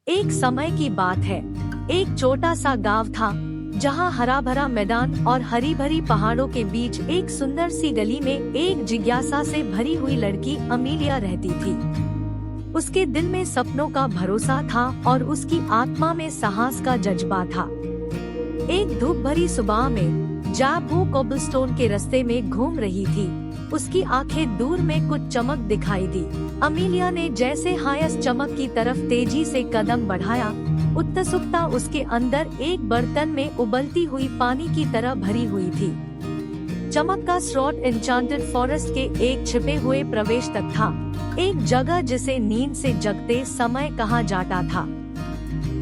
एक समय की बात है, एक छोटा सा गांव था जहां हरा भरा मैदान और हरी भरी पहाड़ों के बीच एक सुंदर सी गली में एक जिज्ञासा से भरी हुई लड़की अमीलिया रहती थी। उसके दिल में सपनों का भरोसा था और उसकी आत्मा में साहस का जज्बा था। एक धूप भरी सुबह में जब वो कोबलस्टोन के रास्ते में घूम रही थी, उसकी आंखें दूर में कुछ चमक दिखाई दी। अमीलिया ने जैसे हायस चमक की तरफ तेजी से कदम बढ़ाया, उत्सुकता उसके अंदर एक बर्तन में उबलती हुई पानी की तरह भरी हुई थी। चमक का स्रोत एन्चांटेड फॉरेस्ट के एक छिपे हुए प्रवेश तक था, एक जगह जिसे नींद से जगते समय कहा जाता था।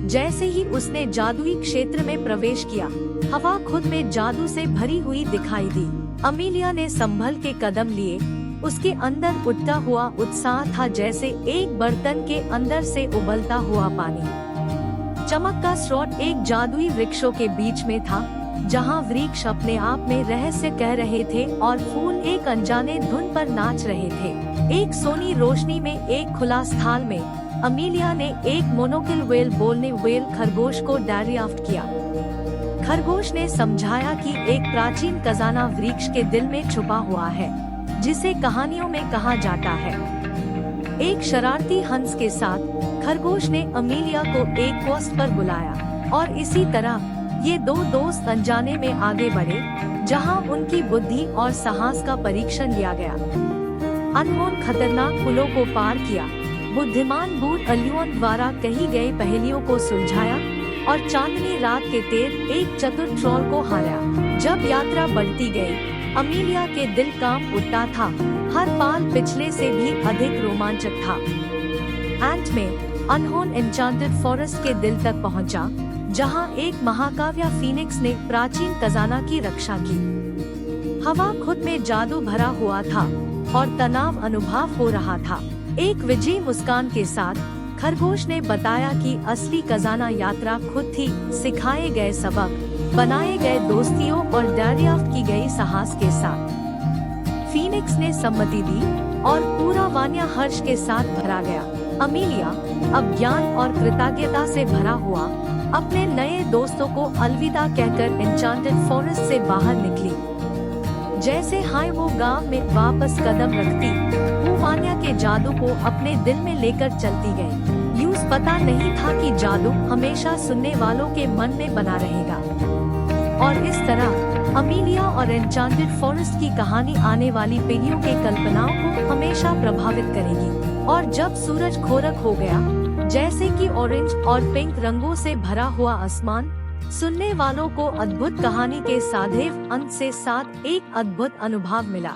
जैसे ही उसने जादुई क्षेत्र में प्रवेश किया, हवा खुद में जादू से भरी हुई दिखाई दी। अमीलिया ने संभल के कदम लिए, उसके अंदर उठता हुआ उत्साह था जैसे एक बर्तन के अंदर से उबलता हुआ पानी। चमक का स्रोत एक जादुई वृक्षों के बीच में था, जहां वृक्ष अपने आप में रहस्य कह रहे थे और फूल एक अनजाने धुन पर नाच रहे थे। एक सोनी रोशनी में एक खुला स्थान में अमीलिया ने एक मोनोकिल वेल बोलने वेल खरगोश को दरियाफ्त किया। खरगोश ने समझाया कि एक प्राचीन खजाना वृक्ष के दिल में छुपा हुआ है, जिसे कहानियों में कहा जाता है। एक शरारती हंस के साथ खरगोश ने अमीलिया को एक पोस्ट पर बुलाया और इसी तरह ये दो दोस्त अनजाने में आगे बढ़े, जहां उनकी बुद्धि और साहस का परीक्षण लिया गया। अनमोल खतरनाक पुलों को पार किया, बुद्धिमान बूढ़ अलियोन द्वारा कही गई पहेलियों को सुलझाया और चांदनी रात के तेज एक चतुर ट्रोल को हारा। जब यात्रा बढ़ती गई, अमीलिया के दिल कांप उठता था, हर पाल पिछले से भी अधिक रोमांचक था। अंत में अनहोन एन्चांटेड फॉरेस्ट के दिल तक पहुंचा, जहां एक महाकाव्य फीनिक्स ने प्राचीन खजाना की रक्षा की। हवा खुद में जादू भरा हुआ था और तनाव अनुभव हो रहा था। एक विजयी मुस्कान के साथ खरगोश ने बताया कि असली खजाना यात्रा खुद थी, सिखाए गए सबक, बनाए गए दोस्तियों और दरियाफ्त की गई साहस के साथ। फीनिक्स ने सम्मति दी और पूरा वान्या हर्ष के साथ भरा गया। अमीलिया अब ज्ञान और कृतज्ञता से भरा हुआ अपने नए दोस्तों को अलविदा कहकर एन्चांटेड फॉरेस्ट से बाहर निकली। जैसे हाय वो गांव में वापस कदम रखती, वो वान्या के जादू को अपने दिल में लेकर चलती गई। यूं पता नहीं था कि जादू हमेशा सुनने वालों के मन में बना रहेगा। और इस तरह अमीलिया और एन्चांटेड फॉरेस्ट की कहानी आने वाली पीढ़ियों के कल्पनाओं को हमेशा प्रभावित करेगी। और जब सूरज खोरक हो गया, जैसे कि ऑरेंज और पिंक रंगों से भरा हुआ आसमान, सुनने वालों को अद्भुत कहानी के सादैव अंत से साथ एक अद्भुत अनुभव मिला।